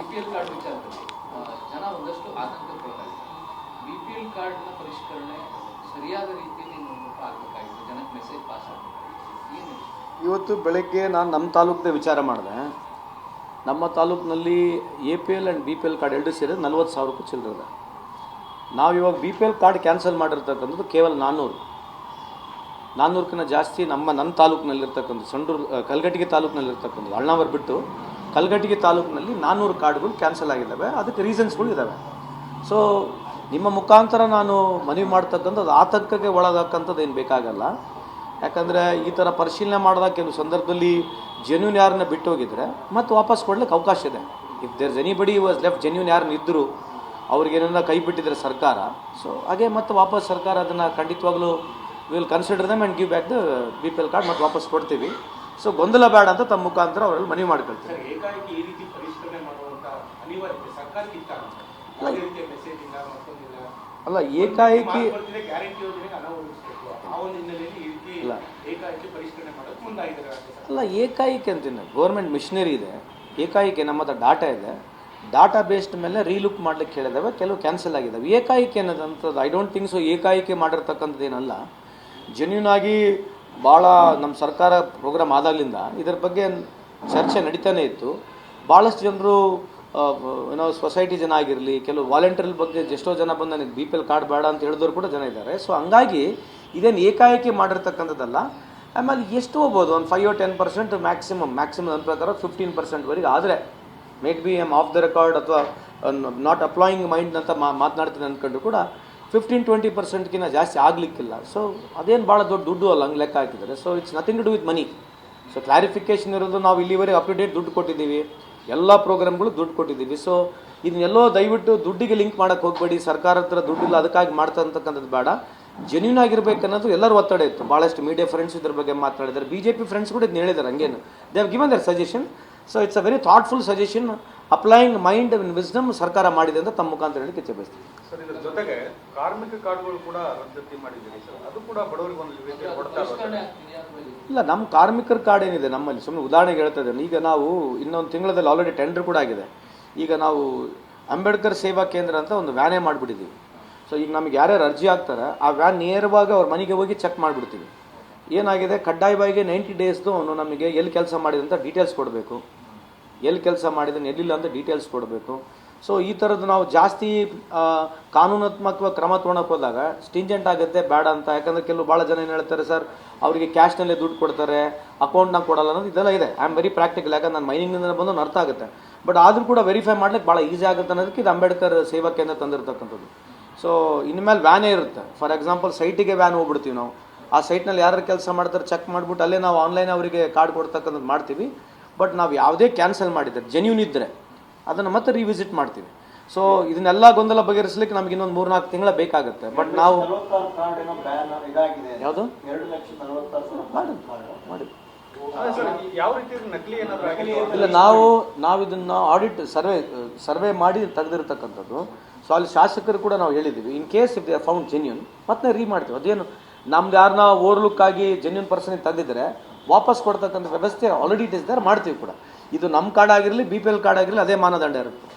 BPL card ವಿಚಾರದಲ್ಲಿ ಜನ ಒಂದಷ್ಟು ಆತಂಕಕ್ಕೊಳಗಾಗಿದ್ದಾರೆ. BPL ಕಾರ್ಡ್ನ ಪರಿಷ್ಕರಣೆ ಸರಿಯಾದ ರೀತಿಯಲ್ಲಿ ನೋಡ್ಬಿಟ್ಟು ಆಗಬೇಕಾಗಿತ್ತು, ಜನಕ್ಕೆ ಮೆಸೇಜ್ ಪಾಸ್ ಆಗಬೇಕಾಗಿತ್ತು. ಇವತ್ತು ಬೆಳಗ್ಗೆ ನಾನು ನಮ್ಮ ತಾಲೂಕದೇ ವಿಚಾರ ಮಾಡಿದೆ. ನಮ್ಮ ತಾಲೂಕಿನಲ್ಲಿ APL ಆ್ಯಂಡ್ BPL ಕಾರ್ಡ್ ಎರಡು ಸೇರಿ 40,000 ಚಿಲ್ಲರೆ. ನಾವು ಇವಾಗ BPL ಕಾರ್ಡ್ ಕ್ಯಾನ್ಸಲ್ ಮಾಡಿರ್ತಕ್ಕಂಥದ್ದು ಕೇವಲ 400ಕ್ಕಿಂತ ಜಾಸ್ತಿ ನನ್ನ ತಾಲೂಕಿನಲ್ಲಿರ್ತಕ್ಕಂಥ ಸಂಡೂರು ಕಲ್ಗಟ್ಟಿಗೆ ತಾಲೂಕಿನಲ್ಲಿರ್ತಕ್ಕಂಥದ್ದು ಅಳ್ನಾವರ್ ಬಿಟ್ಟು ಕಲ್ಗಟ್ಟಿಗೆ ತಾಲೂಕಿನಲ್ಲಿ 400 ಕಾರ್ಡ್ಗಳು ಕ್ಯಾನ್ಸಲ್ ಆಗಿದ್ದಾವೆ. ಅದಕ್ಕೆ ರೀಸನ್ಸ್ಗಳು ಇದ್ದಾವೆ. ಸೊ ನಿಮ್ಮ ಮುಖಾಂತರ ನಾನು ಮನವಿ ಮಾಡ್ತಕ್ಕಂಥದ್ದು ಆತಂಕಕ್ಕೆ ಒಳಗಾಕಂಥದ್ದು ಏನು ಬೇಕಾಗಲ್ಲ. ಯಾಕಂದರೆ ಈ ಥರ ಪರಿಶೀಲನೆ ಮಾಡಿದಾಗ ಕೆಲವು ಸಂದರ್ಭದಲ್ಲಿ ಜೆನ್ಯೂನ್ ಯಾರನ್ನ ಬಿಟ್ಟು ಹೋಗಿದ್ರೆ ಮತ್ತೆ ವಾಪಸ್ ಕೊಡ್ಲಿಕ್ಕೆ ಅವಕಾಶ ಇದೆ. If there's anybody was left genuine ಯಾರನ್ನ ಇದ್ದರು ಅವ್ರಿಗೇನೆಲ್ಲ ಕೈ ಬಿಟ್ಟಿದ್ರೆ ಸರ್ಕಾರ, ಸೊ ಹಾಗೆ ಮತ್ತೆ ವಾಪಸ್ ಸರ್ಕಾರ ಅದನ್ನು ಖಂಡಿತವಾಗ್ಲೂ will consider them and give back the BPL card ಮತ್ತೆ ವಾಪಸ್ ಕೊಡ್ತೀವಿ. ಸೊ ಗೊಂದಲ ಬೇಡ ಅಂತ ತಮ್ಮ ಮುಖಾಂತರ ಅವರಲ್ಲಿ ಮನವಿ ಮಾಡ್ಕೊಳ್ತೀವಿ. ಅಲ್ಲ ಏಕಾಏಕಿ ಅಲ್ಲ ಏಕಾಏಕಿ ಅಂತೀನಿ. ಗೌರ್ಮೆಂಟ್ ಮಿಷನರಿ ಇದೆ, ಏಕಾಏಕಿ ನಮ್ಮ ಹತ್ರ ಡಾಟಾ ಇದೆ. ಡಾಟಾ ಬೇಸ್ಡ್ ಮೇಲೆ ರೀಲುಕ್ ಮಾಡ್ಲಿಕ್ಕೆ ಹೇಳಿದಾವೆ, ಕೆಲವು ಕ್ಯಾನ್ಸಲ್ ಆಗಿದ್ದಾವೆ. ಏಕಾಏಕಿ ಅನ್ನೋದಂಥದ್ದು ಐ ಡೋಂಟ್ ಥಿಂಕ್ ಸೊ. ಏಕಾಏಕಿ ಮಾಡಿರ್ತಕ್ಕಂಥದ್ದು ಏನಲ್ಲ. ಜೆನ್ಯೂನ್ ಆಗಿ ಭಾಳ ನಮ್ಮ ಸರ್ಕಾರ ಪ್ರೋಗ್ರಾಮ್ ಆದಾಗಲಿಂದ ಇದರ ಬಗ್ಗೆ ಚರ್ಚೆ ನಡೀತಾನೆ ಇತ್ತು. ಭಾಳಷ್ಟು ಜನರು ಏನೋ ಸೊಸೈಟಿ ಜನ ಆಗಿರಲಿ, ಕೆಲವು ವಾಲಂಟಿಯರ್ ಬಗ್ಗೆ ಎಷ್ಟೋ ಜನ ಬಂದು ನನಗೆ BPL ಕಾರ್ಡ್ ಬೇಡ ಅಂತ ಹೇಳಿದವರು ಕೂಡ ಜನ ಇದ್ದಾರೆ. ಸೊ ಹಂಗಾಗಿ ಇದೇನು ಏಕಾಏಕಿ ಮಾಡಿರ್ತಕ್ಕಂಥದ್ದಲ್ಲ. ಆಮೇಲೆ ಎಷ್ಟು ಹೋಗ್ಬೋದು, ಒಂದು 5 or 10% ಮ್ಯಾಕ್ಸಿಮಮ್ ನನ್ನ ಪ್ರಕಾರ 15%ವರೆಗೆ ಆದರೆ make B of the record ಅಥವಾ ನಾಟ್ ಅಪ್ಲಾಯಿಂಗ್ ಮೈಂಡ್ ಅಂತ ಮಾತನಾಡ್ತೀನಿ ಅಂದ್ಕೊಂಡು ಕೂಡ 15-20%ಗಿಂತ ಜಾಸ್ತಿ ಆಗಲಿಕ್ಕಿಲ್ಲ. ಸೊ ಅದೇನು ಭಾಳ ದೊಡ್ಡ ದುಡ್ಡು ಅಲ್ಲ, ಹಂಗೆ ಲೆಕ್ಕ ಹಾಕಿದ್ದಾರೆ. So it's nothing to do with money. So clarification ಇರೋದು ನಾವು ಇಲ್ಲಿವರೆಗೆ ಅಪ್ ಟು ಡೇಟ್ ದುಡ್ಡು ಕೊಟ್ಟಿದ್ದೀವಿ, ಎಲ್ಲ ಪ್ರೋಗ್ರಾಮ್ಗಳು ದುಡ್ಡು ಕೊಟ್ಟಿದ್ದೀವಿ. ಸೊ ಇದನ್ನೆಲ್ಲೋ ದಯವಿಟ್ಟು ದುಡ್ಡಿಗೆ ಲಿಂಕ್ ಮಾಡೋಕ್ಕೆ ಹೋಗಬೇಡಿ. ಸರ್ಕಾರ ಹತ್ರ ದುಡ್ಡಿಲ್ಲ ಅದಕ್ಕಾಗಿ ಮಾಡ್ತಾ ಅಂತಕ್ಕಂಥದ್ದು ಬೇಡ. ಜೆನ್ಯೂನ್ ಆಗಿರಬೇಕನ್ನೋದು ಎಲ್ಲರೂ ಒತ್ತಡ ಇತ್ತು. ಭಾಳಷ್ಟು ಮೀಡಿಯಾ ಫ್ರೆಂಡ್ಸ್ ಇದ್ರ ಬಗ್ಗೆ ಮಾತನಾಡಿದ್ದಾರೆ. BJP ಫ್ರೆಂಡ್ಸ್ ಕೂಡ ಇದನ್ನ ಹೇಳಿದ್ದಾರೆ. ಹಂಗೇನು they have given their suggestion. So it's a very thoughtful suggestion. Applying mind in wisdom ಸರ್ಕಾರ ಮಾಡಿದೆ ಅಂತ ತಮ್ಮ ಮುಖಾಂತರ ಹೇಳಿ ಇಚ್ಛೆ ಬಯಸ್ತೀವಿ. ಸರ್, ಇದರ ಜೊತೆಗೆ ಕಾರ್ಮಿಕ ಕಾರ್ಡ್ಗಳು ಕೂಡ ರದ್ದು ಮಾಡಿದ್ದೀರಿ ಸರ್, ಅದು ಕೂಡ ಬಡವರಿಗೆ ಒಂದು ರೀತಿಯಲ್ಲಿ ಕೊಡ್ತಾ ಇಲ್ಲ. ನಮ್ಮ ಕಾರ್ಮಿಕರ ಕಾರ್ಡ್ ಏನಿದೆ ನಮ್ಮಲ್ಲಿ, ಸುಮ್ಮನೆ ಉದಾಹರಣೆಗೆ ಹೇಳ್ತಾ ಇದ್ದೇನೆ. ಈಗ ನಾವು ಇನ್ನೊಂದು ತಿಂಗಳಲ್ಲಿ ಆಲ್ರೆಡಿ ಟೆಂಡರ್ ಕೂಡ ಆಗಿದೆ. ಈಗ ನಾವು ಅಂಬೇಡ್ಕರ್ ಸೇವಾ ಕೇಂದ್ರ ಅಂತ ಒಂದು ವ್ಯಾನೇ ಮಾಡಿಬಿಟ್ಟಿದ್ದೀವಿ. ಸೊ ಈಗ ನಮಗೆ ಯಾರ್ಯಾರು ಅರ್ಜಿ ಆಗ್ತಾರೆ ಆ ವ್ಯಾನ್ ನೇರವಾಗಿ ಅವ್ರ ಮನೆಗೆ ಹೋಗಿ ಚೆಕ್ ಮಾಡಿಬಿಡ್ತೀವಿ. ಏನಾಗಿದೆ, ಕಡ್ಡಾಯವಾಗಿ 90 ಡೇಸ್ದು ಅವನು ನಮಗೆ ಎಲ್ಲಿ ಕೆಲಸ ಮಾಡಿದಂಥ ಡೀಟೇಲ್ಸ್ ಕೊಡಬೇಕು, ಎಲ್ಲಿ ಕೆಲಸ ಮಾಡಿದ್ದಾನೆ ಎಲ್ಲಿಲ್ಲ ಅಂತ ಡೀಟೇಲ್ಸ್ ಕೊಡಬೇಕು. ಸೊ ಈ ಥರದ್ದು ನಾವು ಜಾಸ್ತಿ ಕಾನೂನಾತ್ಮಕ ಕ್ರಮ ತೊಗೊಳಕ್ಕೆ ಹೋದಾಗ ಸ್ಟಿಂಜೆಂಟ್ ಆಗುತ್ತೆ, ಬೇಡ ಅಂತ. ಯಾಕಂದರೆ ಕೆಲವು ಭಾಳ ಜನ ಏನು ಹೇಳ್ತಾರೆ, ಸರ್ ಅವರಿಗೆ ಕ್ಯಾಶ್ನಲ್ಲೇ ದುಡ್ಡು ಕೊಡ್ತಾರೆ, ಅಕೌಂಟ್ನಾಗ ಕೊಡಲ್ಲ ಅನ್ನೋದು ಇದೆಲ್ಲ ಇದೆ. I am very practical. ಯಾಕಂದ್ರೆ ನಾನು ಮೈನಿಂಗಿಂದ ಬಂದು ಅರ್ಥ ಆಗುತ್ತೆ. ಬಟ್ ಆದರೂ ಕೂಡ ವೆರಿಫೈ ಮಾಡ್ಲಿಕ್ಕೆ ಭಾಳ ಈಸಿ ಆಗುತ್ತೆ ಅನ್ನೋದಕ್ಕೆ ಇದು ಅಂಬೇಡ್ಕರ್ ಸೇವಾ ಕೇಂದ್ರ ತಂದಿರತಕ್ಕಂಥದ್ದು. ಸೊ ಇನ್ಮೇಲೆ ವ್ಯಾನೇ ಇರುತ್ತೆ. ಫಾರ್ ಎಕ್ಸಾಂಪಲ್ ಸೈಟಿಗೆ ವ್ಯಾನ್ ಹೋಗ್ಬಿಡ್ತೀವಿ ನಾವು. ಆ ಸೈಟ್ನಲ್ಲಿ ಯಾರು ಕೆಲಸ ಮಾಡ್ತಾರೆ ಚೆಕ್ ಮಾಡಿಬಿಟ್ಟು ಅಲ್ಲೇ ನಾವು ಆನ್ಲೈನ್ ಅವರಿಗೆ ಕಾರ್ಡ್ ಕೊಡ್ತಕ್ಕಂಥದ್ದು ಮಾಡ್ತೀವಿ. ಬಟ್ ನಾವು ಯಾವುದೇ ಕ್ಯಾನ್ಸಲ್ ಮಾಡಿದ್ದಾರೆ ಜೆನ್ಯೂನ್ ಇದ್ದರೆ ಅದನ್ನು ಮತ್ತೆ ರಿವಿಸಿಟ್ ಮಾಡ್ತೀವಿ. ಸೊ ಇದನ್ನೆಲ್ಲ ಗೊಂದಲ ಬಗೆಹರಿಸಲಿಕ್ಕೆ ನಮ್ಗೆ ಇನ್ನೊಂದು 3-4 ತಿಂಗಳ ಬೇಕಾಗುತ್ತೆ. ಬಟ್ ನಾವು ಯಾವುದು ಮಾಡಿ ಇಲ್ಲ, ನಾವು ಇದನ್ನು ಆಡಿಟ್ ಸರ್ವೆ ಮಾಡಿ ತೆಗೆದಿರ್ತಕ್ಕಂಥದ್ದು. ಸೊ ಅಲ್ಲಿ ಶಾಸಕರು ಕೂಡ ನಾವು ಹೇಳಿದ್ದೀವಿ, in case if they are found genuine ಮತ್ತೆ ರೀ ಮಾಡ್ತೀವಿ. ಅದೇನು ನಮ್ದು ಯಾರನ್ನ ಓವರ್ಲುಕ್ ಆಗಿ ಜೆನ್ಯೂನ್ ಪರ್ಸನಿಗೆ ತಂದಿದ್ರೆ ವಾಪಸ್ ಕೊಡ್ತಕ್ಕಂಥ ವ್ಯವಸ್ಥೆ ಆಲ್ರೆಡಿ ಇಟ್ ಇಸ್ ದೇರ್, ಮಾಡ್ತೀವಿ ಕೂಡ. ಇದು ನಮ್ಮ ಕಾರ್ಡ್ ಆಗಿರಲಿ BPL ಕಾರ್ಡ್ ಆಗಿರಲಿ ಅದೇ ಮಾನದಂಡ ಇರುತ್ತೆ.